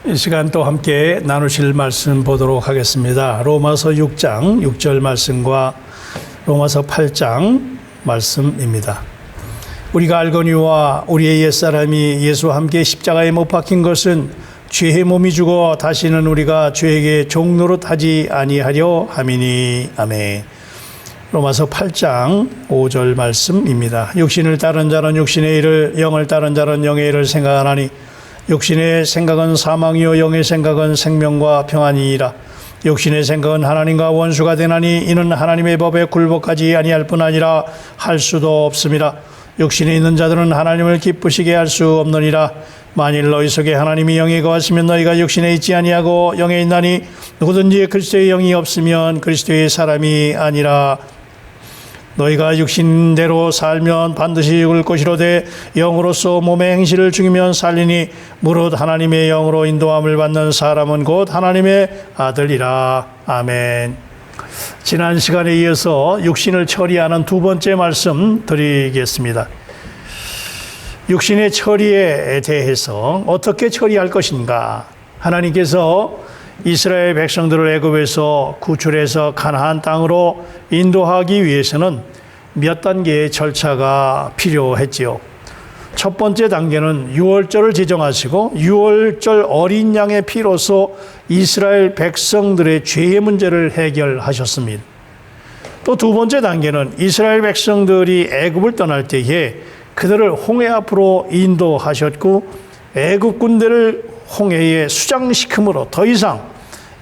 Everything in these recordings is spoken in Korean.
이 시간 또 함께 나누실 말씀 보도록 하겠습니다. 로마서 6장 6절 말씀과 로마서 8장 말씀입니다. 우리가 알거니와 우리의 옛사람이 예수와 함께 십자가에 못 박힌 것은 죄의 몸이 죽어 다시는 우리가 죄에게 종노릇 하지 아니하려 함이니. 아멘. 로마서 8장 5절 말씀입니다. 육신을 따른 자는 육신의 일을, 영을 따른 자는 영의 일을 생각하나니 육신의 생각은 사망이요 영의 생각은 생명과 평안이니라. 육신의 생각은 하나님과 원수가 되나니 이는 하나님의 법에 굴복하지 아니할 뿐 아니라 할 수도 없음이라. 육신에 있는 자들은 하나님을 기쁘시게 할 수 없느니라. 만일 너희 속에 하나님이 영이 거하시면 너희가 육신에 있지 아니하고 영에 있나니 누구든지 그리스도의 영이 없으면 그리스도의 사람이 아니라. 너희가 육신대로 살면 반드시 죽을 것이로되 영으로서 몸의 행실을 죽이면 살리니 무릇 하나님의 영으로 인도함을 받는 사람은 곧 하나님의 아들이라. 아멘. 지난 시간에 이어서 육신을 처리하는 두 번째 말씀 드리겠습니다. 육신의 처리에 대해서 어떻게 처리할 것인가? 하나님께서 이스라엘 백성들을 애굽에서 구출해서 가나안 땅으로 인도하기 위해서는 몇 단계의 절차가 필요했지요. 첫 번째 단계는 유월절을 제정하시고 유월절 어린 양의 피로서 이스라엘 백성들의 죄의 문제를 해결하셨습니다. 또 두 번째 단계는 이스라엘 백성들이 애굽을 떠날 때에 그들을 홍해 앞으로 인도하셨고 애굽 군대를 홍해에 수장시킴으로 더 이상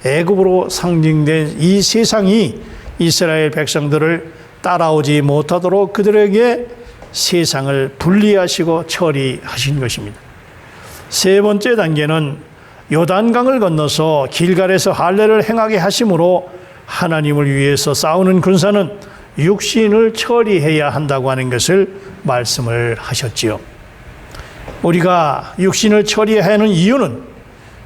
애굽으로 상징된 이 세상이 이스라엘 백성들을 따라오지 못하도록 그들에게 세상을 분리하시고 처리하신 것입니다. 세 번째 단계는 요단강을 건너서 길갈에서 할례를 행하게 하심으로 하나님을 위해서 싸우는 군사는 육신을 처리해야 한다고 하는 것을 말씀을 하셨지요. 우리가 육신을 처리해야 하는 이유는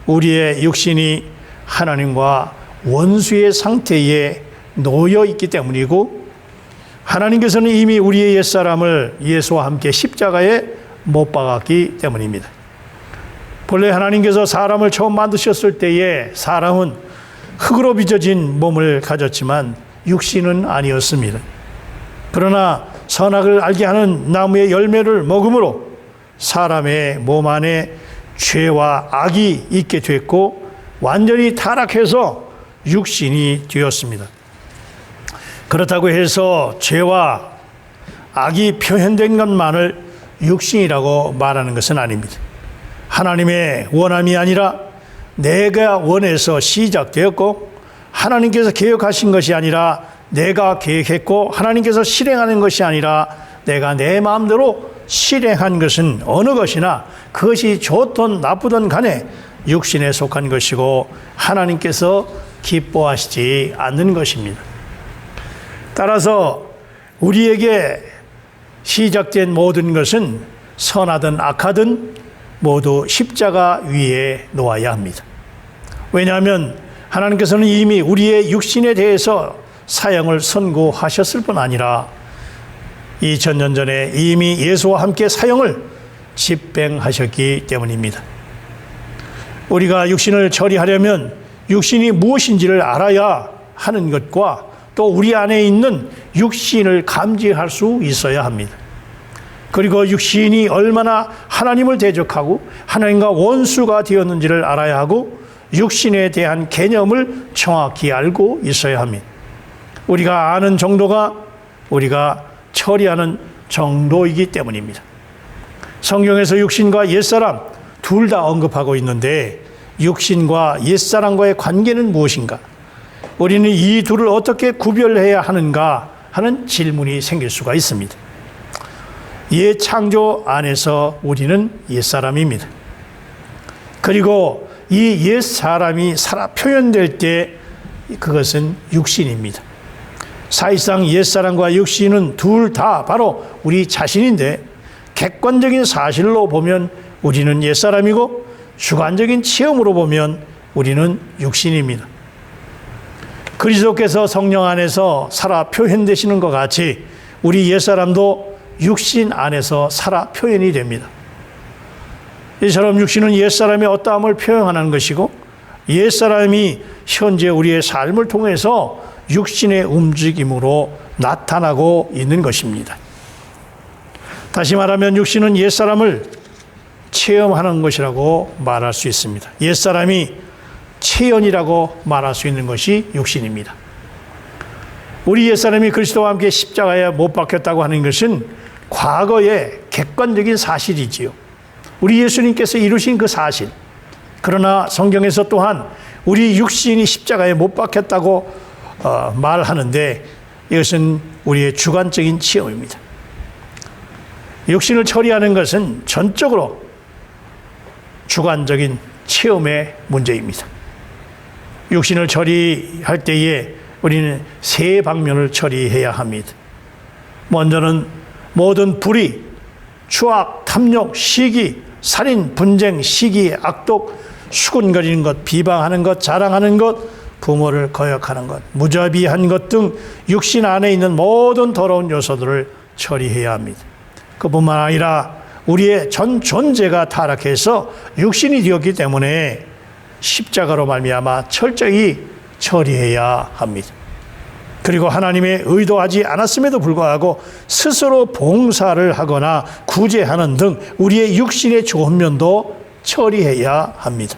우리의 육신이 하나님과 원수의 상태에 놓여 있기 때문이고 하나님께서는 이미 우리의 옛사람을 예수와 함께 십자가에 못 박았기 때문입니다. 본래 하나님께서 사람을 처음 만드셨을 때에 사람은 흙으로 빚어진 몸을 가졌지만 육신은 아니었습니다. 그러나 선악을 알게 하는 나무의 열매를 먹음으로 사람의 몸 안에 죄와 악이 있게 됐고 완전히 타락해서 육신이 되었습니다. 그렇다고 해서 죄와 악이 표현된 것만을 육신이라고 말하는 것은 아닙니다. 하나님의 원함이 아니라 내가 원해서 시작되었고 하나님께서 계획하신 것이 아니라 내가 계획했고 하나님께서 실행하는 것이 아니라 내가 내 마음대로 실행한 것은 어느 것이나 그것이 좋든 나쁘든 간에 육신에 속한 것이고 하나님께서 기뻐하시지 않는 것입니다. 따라서 우리에게 시작된 모든 것은 선하든 악하든 모두 십자가 위에 놓아야 합니다. 왜냐하면 하나님께서는 이미 우리의 육신에 대해서 사형을 선고하셨을 뿐 아니라 2000년 전에 이미 예수와 함께 사형을 집행하셨기 때문입니다. 우리가 육신을 처리하려면 육신이 무엇인지를 알아야 하는 것과 또 우리 안에 있는 육신을 감지할 수 있어야 합니다. 그리고 육신이 얼마나 하나님을 대적하고 하나님과 원수가 되었는지를 알아야 하고 육신에 대한 개념을 정확히 알고 있어야 합니다. 우리가 아는 정도가 우리가 처리하는 정도이기 때문입니다. 성경에서 육신과 옛사람 둘 다 언급하고 있는데 육신과 옛사람과의 관계는 무엇인가? 우리는 이 둘을 어떻게 구별해야 하는가 하는 질문이 생길 수가 있습니다. 옛 창조 안에서 우리는 옛사람입니다. 그리고 이 옛사람이 살아 표현될 때 그것은 육신입니다. 사실상 옛사람과 육신은 둘 다 바로 우리 자신인데 객관적인 사실로 보면 우리는 옛사람이고 주관적인 체험으로 보면 우리는 육신입니다. 그리스도께서 성령 안에서 살아 표현되시는 것 같이 우리 옛사람도 육신 안에서 살아 표현이 됩니다. 이처럼 육신은 옛사람의 어떠함을 표현하는 것이고 옛사람이 현재 우리의 삶을 통해서 육신의 움직임으로 나타나고 있는 것입니다. 다시 말하면 육신은 옛사람을 체험하는 것이라고 말할 수 있습니다. 옛사람이 체연이라고 말할 수 있는 것이 육신입니다. 우리 옛사람이 그리스도와 함께 십자가에 못 박혔다고 하는 것은 과거의 객관적인 사실이지요. 우리 예수님께서 이루신 그 사실. 그러나 성경에서 또한 우리 육신이 십자가에 못 박혔다고 말하는데 이것은 우리의 주관적인 체험입니다. 육신을 처리하는 것은 전적으로 주관적인 체험의 문제입니다. 육신을 처리할 때에 우리는 세 방면을 처리해야 합니다. 먼저는 모든 불의, 추악, 탐욕, 시기, 살인, 분쟁, 시기, 악독, 수군거리는 것, 비방하는 것, 자랑하는 것, 부모를 거역하는 것, 무자비한 것 등 육신 안에 있는 모든 더러운 요소들을 처리해야 합니다. 그뿐만 아니라 우리의 전 존재가 타락해서 육신이 되었기 때문에 십자가로 말미암아 철저히 처리해야 합니다. 그리고 하나님의 의도하지 않았음에도 불구하고 스스로 봉사를 하거나 구제하는 등 우리의 육신의 좋은 면도 처리해야 합니다.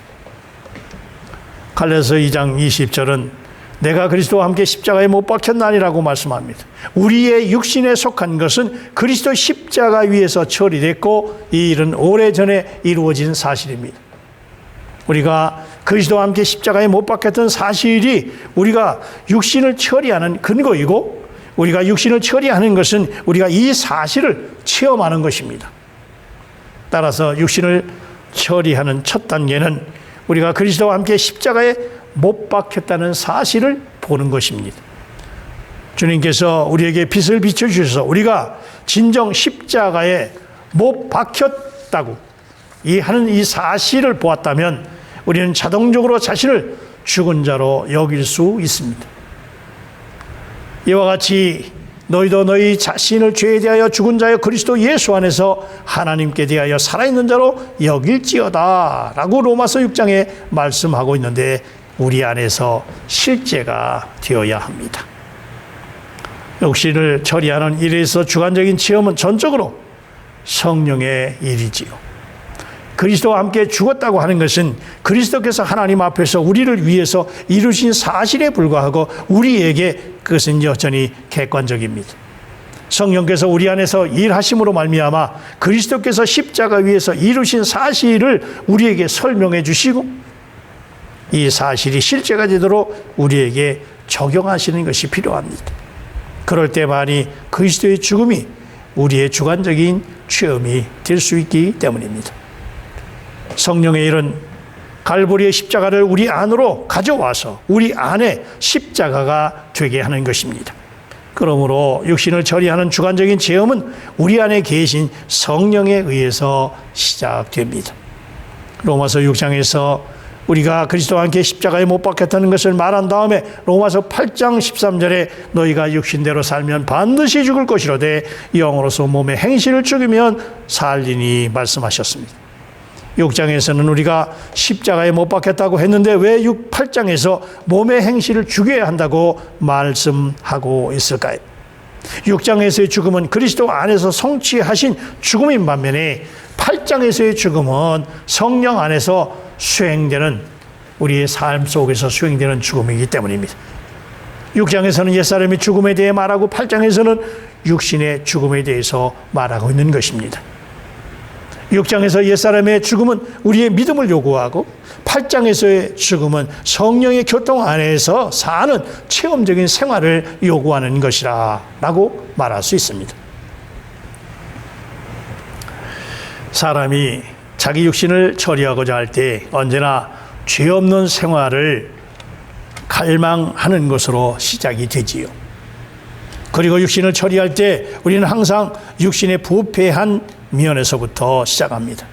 갈라디아서 2장 20절은 내가 그리스도와 함께 십자가에 못 박혔나니라고 말씀합니다. 우리의 육신에 속한 것은 그리스도 십자가 위에서 처리됐고 이 일은 오래전에 이루어진 사실입니다. 우리가 그리스도와 함께 십자가에 못 박혔던 사실이 우리가 육신을 처리하는 근거이고 우리가 육신을 처리하는 것은 우리가 이 사실을 체험하는 것입니다. 따라서 육신을 처리하는 첫 단계는 우리가 그리스도와 함께 십자가에 못 박혔다는 사실을 보는 것입니다. 주님께서 우리에게 빛을 비춰주셔서 우리가 진정 십자가에 못 박혔다고 하는 이 사실을 보았다면 우리는 자동적으로 자신을 죽은 자로 여길 수 있습니다. 이와 같이 너희도 너희 자신을 죄에 대하여 죽은 자여 그리스도 예수 안에서 하나님께 대하여 살아있는 자로 여길지어다 라고 로마서 6장에 말씀하고 있는데 우리 안에서 실제가 되어야 합니다. 육신을 처리하는 일에서 주관적인 체험은 전적으로 성령의 일이지요. 그리스도와 함께 죽었다고 하는 것은 그리스도께서 하나님 앞에서 우리를 위해서 이루신 사실에 불과하고 우리에게 그것은 여전히 객관적입니다. 성령께서 우리 안에서 일하심으로 말미암아 그리스도께서 십자가 위에서 이루신 사실을 우리에게 설명해 주시고 이 사실이 실제가 되도록 우리에게 적용하시는 것이 필요합니다. 그럴 때만이 그리스도의 죽음이 우리의 주관적인 체험이 될 수 있기 때문입니다. 성령의 일은 갈보리의 십자가를 우리 안으로 가져와서 우리 안에 십자가가 되게 하는 것입니다. 그러므로 육신을 처리하는 주관적인 체험은 우리 안에 계신 성령에 의해서 시작됩니다. 로마서 6장에서 우리가 그리스도와 함께 십자가에 못 박혔다는 것을 말한 다음에 로마서 8장 13절에 너희가 육신대로 살면 반드시 죽을 것이로되 영으로서 몸의 행실을 죽이면 살리니 말씀하셨습니다. 6장에서는 우리가 십자가에 못 박혔다고 했는데 왜 8장에서 몸의 행실을 죽여야 한다고 말씀하고 있을까요? 6장에서의 죽음은 그리스도 안에서 성취하신 죽음인 반면에 8장에서의 죽음은 성령 안에서 수행되는 우리의 삶 속에서 수행되는 죽음이기 때문입니다. 6장에서는 옛사람의 죽음에 대해 말하고 8장에서는 육신의 죽음에 대해서 말하고 있는 것입니다. 6장에서 옛사람의 죽음은 우리의 믿음을 요구하고 8장에서의 죽음은 성령의 교통 안에서 사는 체험적인 생활을 요구하는 것이라 라고 말할 수 있습니다. 사람이 자기 육신을 처리하고자 할 때 언제나 죄 없는 생활을 갈망하는 것으로 시작이 되지요. 그리고 육신을 처리할 때 우리는 항상 육신의 부패한 면에서부터 시작합니다.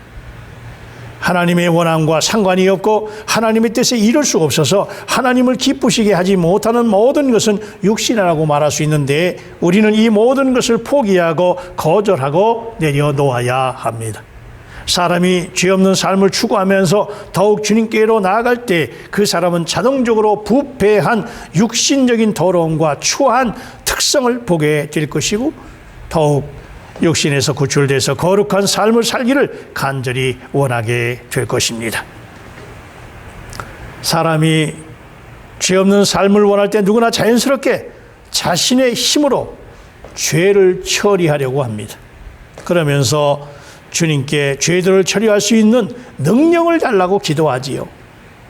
하나님의 원함과 상관이 없고 하나님의 뜻에 이룰 수 없어서 하나님을 기쁘시게 하지 못하는 모든 것은 육신이라고 말할 수 있는데 우리는 이 모든 것을 포기하고 거절하고 내려놓아야 합니다. 사람이 죄 없는 삶을 추구하면서 더욱 주님께로 나아갈 때 그 사람은 자동적으로 부패한 육신적인 더러움과 추한 특성을 보게 될 것이고 더욱 육신에서 구출돼서 거룩한 삶을 살기를 간절히 원하게 될 것입니다. 사람이 죄 없는 삶을 원할 때 누구나 자연스럽게 자신의 힘으로 죄를 처리하려고 합니다. 그러면서 주님께 죄들을 처리할 수 있는 능력을 달라고 기도하지요.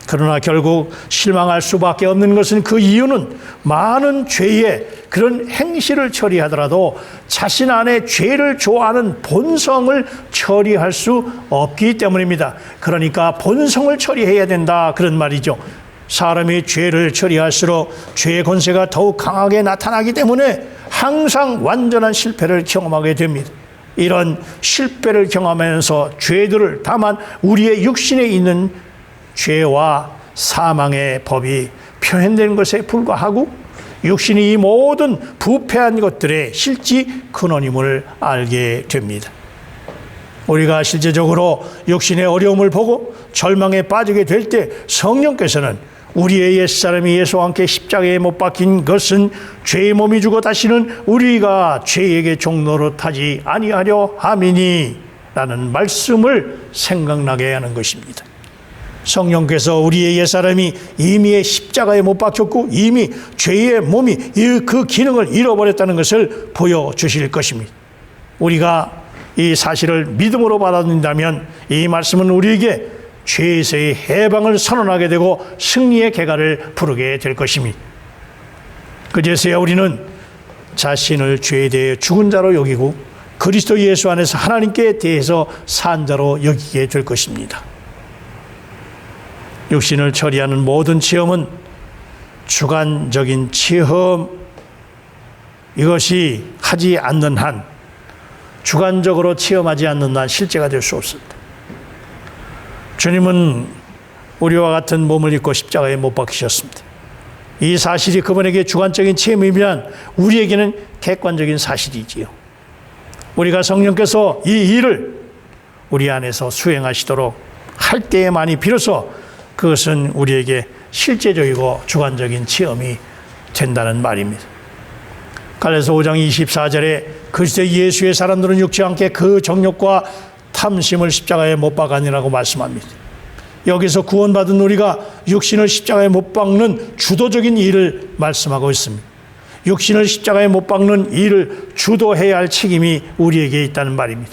그러나 결국 실망할 수밖에 없는 것은 그 이유는 많은 죄의 그런 행실을 처리하더라도 자신 안에 죄를 좋아하는 본성을 처리할 수 없기 때문입니다. 그러니까 본성을 처리해야 된다 그런 말이죠. 사람이 죄를 처리할수록 죄의 권세가 더욱 강하게 나타나기 때문에 항상 완전한 실패를 경험하게 됩니다. 이런 실패를 경험하면서 죄들을 다만 우리의 육신에 있는 죄와 사망의 법이 표현된 것에 불과하고 육신이 이 모든 부패한 것들의 실제 근원임을 알게 됩니다. 우리가 실제적으로 육신의 어려움을 보고 절망에 빠지게 될 때 성령께서는 우리의 옛사람이 예수와 함께 십자가에 못 박힌 것은 죄의 몸이 죽어 다시는 우리가 죄에게 종노릇하지 아니하려 함이니 라는 말씀을 생각나게 하는 것입니다. 성령께서 우리의 옛사람이 이미 십자가에 못 박혔고 이미 죄의 몸이 그 기능을 잃어버렸다는 것을 보여주실 것입니다. 우리가 이 사실을 믿음으로 받아들인다면 이 말씀은 우리에게 죄에서의 해방을 선언하게 되고 승리의 계가를 부르게 될 것입니다. 그제서야 우리는 자신을 죄에 대해 죽은 자로 여기고 그리스도 예수 안에서 하나님께 대해서 산 자로 여기게 될 것입니다. 육신을 처리하는 모든 체험은 주관적인 체험, 이것이 하지 않는 한, 주관적으로 체험하지 않는 한 실제가 될 수 없습니다. 주님은 우리와 같은 몸을 입고 십자가에 못 박히셨습니다. 이 사실이 그분에게 주관적인 체험이면 우리에게는 객관적인 사실이지요. 우리가 성령께서 이 일을 우리 안에서 수행하시도록 할 때에만이 비로소 그것은 우리에게 실제적이고 주관적인 체험이 된다는 말입니다. 갈라디아서 5장 24절에 그리스도 예수의 사람들은 육체와 함께 그 정욕과 탐심을 십자가에 못 박으니라고 말씀합니다. 여기서 구원받은 우리가 육신을 십자가에 못 박는 주도적인 일을 말씀하고 있습니다. 육신을 십자가에 못 박는 일을 주도해야 할 책임이 우리에게 있다는 말입니다.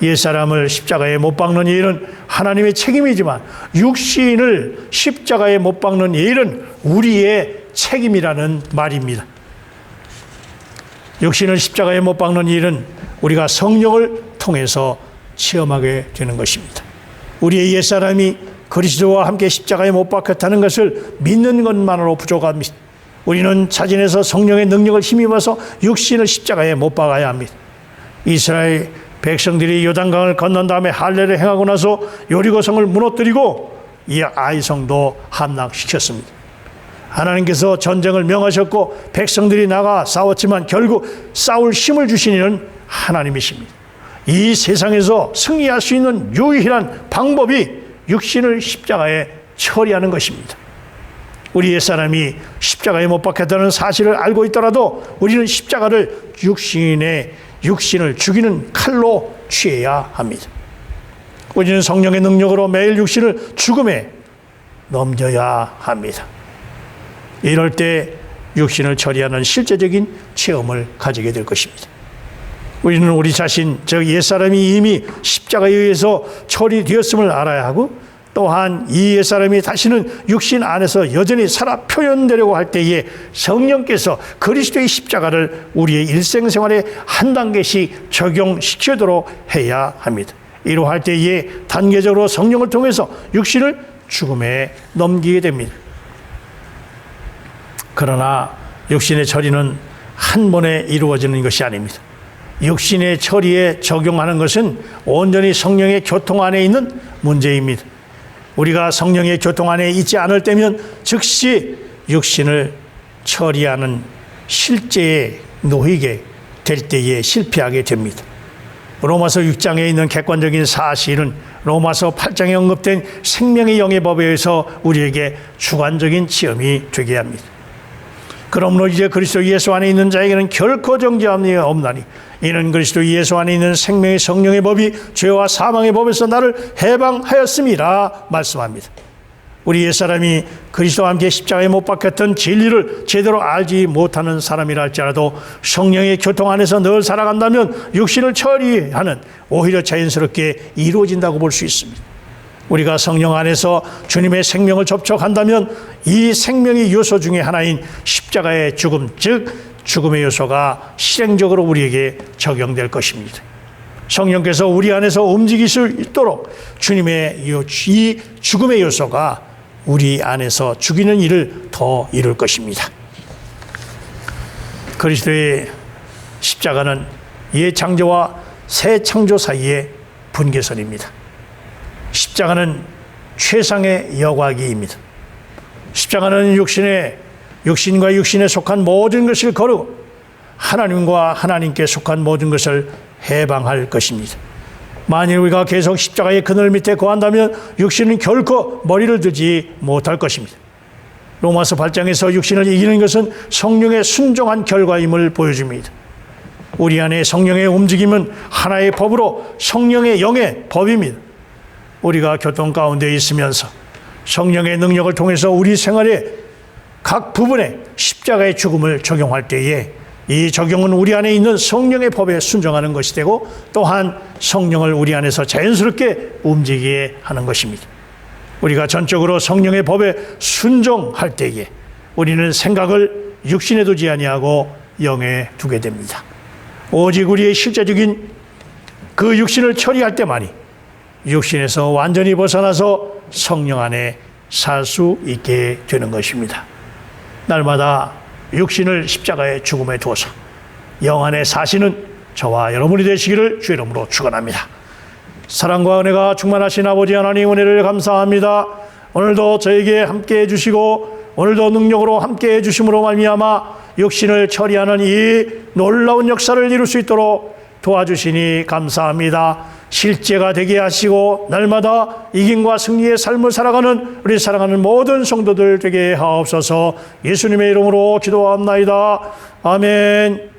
옛사람을 십자가에 못 박는 일은 하나님의 책임이지만 육신을 십자가에 못 박는 일은 우리의 책임이라는 말입니다. 육신을 십자가에 못 박는 일은 우리가 성령을 통해서 체험하게 되는 것입니다. 우리의 옛사람이 그리스도와 함께 십자가에 못 박혔다는 것을 믿는 것만으로 부족합니다. 우리는 자진해서 성령의 능력을 힘입어서 육신을 십자가에 못 박아야 합니다. 이스라엘 백성들이 요단강을 건넌 다음에 할례를 행하고 나서 여리고성을 무너뜨리고 이 아이성도 함락시켰습니다. 하나님께서 전쟁을 명하셨고 백성들이 나가 싸웠지만 결국 싸울 힘을 주신 이는 하나님이십니다. 이 세상에서 승리할 수 있는 유일한 방법이 육신을 십자가에 처리하는 것입니다. 우리 옛사람이 십자가에 못 박혔다는 사실을 알고 있더라도 우리는 십자가를 육신을 죽이는 칼로 취해야 합니다. 우리는 성령의 능력으로 매일 육신을 죽음에 넘겨야 합니다. 이럴 때 육신을 처리하는 실제적인 체험을 가지게 될 것입니다. 우리는 우리 자신, 즉 옛사람이 이미 십자가에 의해서 처리되었음을 알아야 하고 또한 이 옛사람이 다시는 육신 안에서 여전히 살아 표현되려고 할 때에 성령께서 그리스도의 십자가를 우리의 일생생활에 한 단계씩 적용시키도록 해야 합니다. 이러할 때에 단계적으로 성령을 통해서 육신을 죽음에 넘기게 됩니다. 그러나 육신의 처리는 한 번에 이루어지는 것이 아닙니다. 육신의 처리에 적용하는 것은 온전히 성령의 교통 안에 있는 문제입니다. 우리가 성령의 교통 안에 있지 않을 때면 즉시 육신을 처리하는 실제에 놓이게 될 때에 실패하게 됩니다. 로마서 6장에 있는 객관적인 사실은 로마서 8장에 언급된 생명의 영의 법에 의해서 우리에게 주관적인 체험이 되게 합니다. 그러므로 이제 그리스도 예수 안에 있는 자에게는 결코 정죄함이 없나니 이는 그리스도 예수 안에 있는 생명의 성령의 법이 죄와 사망의 법에서 나를 해방하였음이라 말씀합니다. 우리 옛사람이 그리스도와 함께 십자가에 못 박혔던 진리를 제대로 알지 못하는 사람이라 할지라도 성령의 교통 안에서 늘 살아간다면 육신을 처리하는 오히려 자연스럽게 이루어진다고 볼 수 있습니다. 우리가 성령 안에서 주님의 생명을 접촉한다면 이 생명의 요소 중에 하나인 십자가의 죽음, 즉 죽음의 요소가 실행적으로 우리에게 적용될 것입니다. 성령께서 우리 안에서 움직일 수 있도록 주님의 이 죽음의 요소가 우리 안에서 죽이는 일을 더 이룰 것입니다. 그리스도의 십자가는 옛 창조와 새 창조 사이의 분계선입니다. 십자가는 최상의 여과기입니다. 십자가는 육신과 육신에 속한 모든 것을 거르고 하나님과 하나님께 속한 모든 것을 해방할 것입니다. 만일 우리가 계속 십자가의 그늘 밑에 거한다면 육신은 결코 머리를 들지 못할 것입니다. 로마서 8장에서 육신을 이기는 것은 성령의 순종한 결과임을 보여줍니다. 우리 안에 성령의 움직임은 하나의 법으로 성령의 영의 법입니다. 우리가 교통 가운데 있으면서 성령의 능력을 통해서 우리 생활의 각 부분에 십자가의 죽음을 적용할 때에 이 적용은 우리 안에 있는 성령의 법에 순종하는 것이 되고 또한 성령을 우리 안에서 자연스럽게 움직이게 하는 것입니다. 우리가 전적으로 성령의 법에 순종할 때에 우리는 생각을 육신에 두지 아니하고 영에 두게 됩니다. 오직 우리의 실제적인 그 육신을 처리할 때만이 육신에서 완전히 벗어나서 성령 안에 살 수 있게 되는 것입니다. 날마다 육신을 십자가의 죽음에 두어서 영 안에 사시는 저와 여러분이 되시기를 주의 이름으로 축원합니다. 사랑과 은혜가 충만하신 아버지 하나님 은혜를 감사합니다. 오늘도 저에게 함께해 주시고 오늘도 능력으로 함께해 주심으로 말미암아 육신을 처리하는 이 놀라운 역사를 이룰 수 있도록 도와주시니 감사합니다. 실제가 되게 하시고 날마다 이김과 승리의 삶을 살아가는 우리 사랑하는 모든 성도들 되게 하옵소서. 예수님의 이름으로 기도합나이다. 아멘.